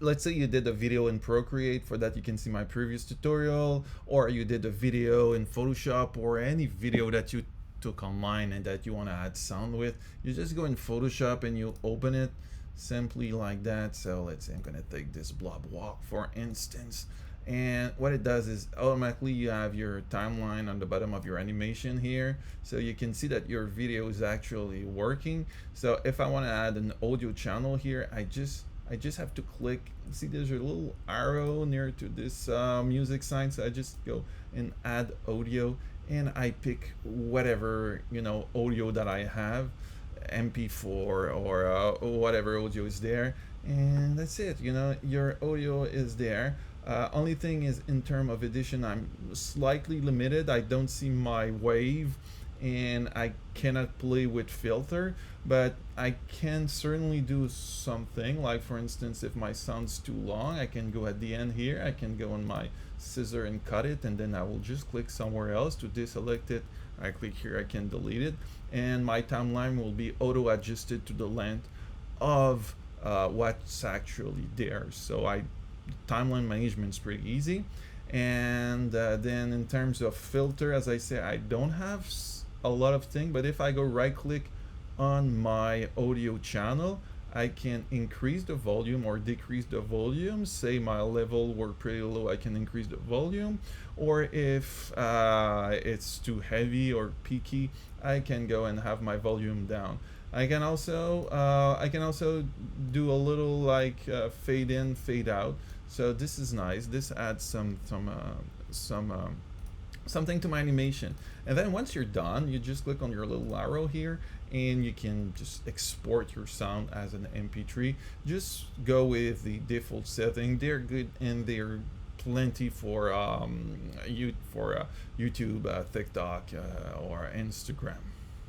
let's say you did a video in Procreate. For that, you can see my previous tutorial, or you did a video in Photoshop, or any video that you took online and that you want to add sound with. You just go in Photoshop and you open it simply like that. So let's say I'm going to take this blob walk for instance, and what it does is automatically you have your timeline on the bottom of your animation here, so you can see that your video is actually working. So if I want to add an audio channel here, I just have to click. See, there's a little arrow near to this music sign, so I just go and add audio, and I pick whatever, you know, audio that I have, MP4 or whatever audio is there, and that's it. You know, your audio is there. Only thing is, in terms of edition, I'm slightly limited. I don't see my wave, and I cannot play with filter, but I can certainly do something. Like for instance, if my sound's too long, I can go at the end here, I can go on my scissor and cut it, and then I will just click somewhere else to deselect it. I click here, I can delete it, and my timeline will be auto adjusted to the length of what's actually there. So timeline management is pretty easy. And then in terms of filter, as I say, I don't have a lot of things, but if I go right click on my audio channel, I can increase the volume or decrease the volume. Say my level were pretty low, I can increase the volume, or if it's too heavy or peaky, I can go and have my volume down. I can also do a little like fade in, fade out. So this is nice. This adds something to my animation. And then once you're done, you just click on your little arrow here, and you can just export your sound as an MP3. Just go with the default setting. They're good, and they're plenty for YouTube, TikTok, or Instagram.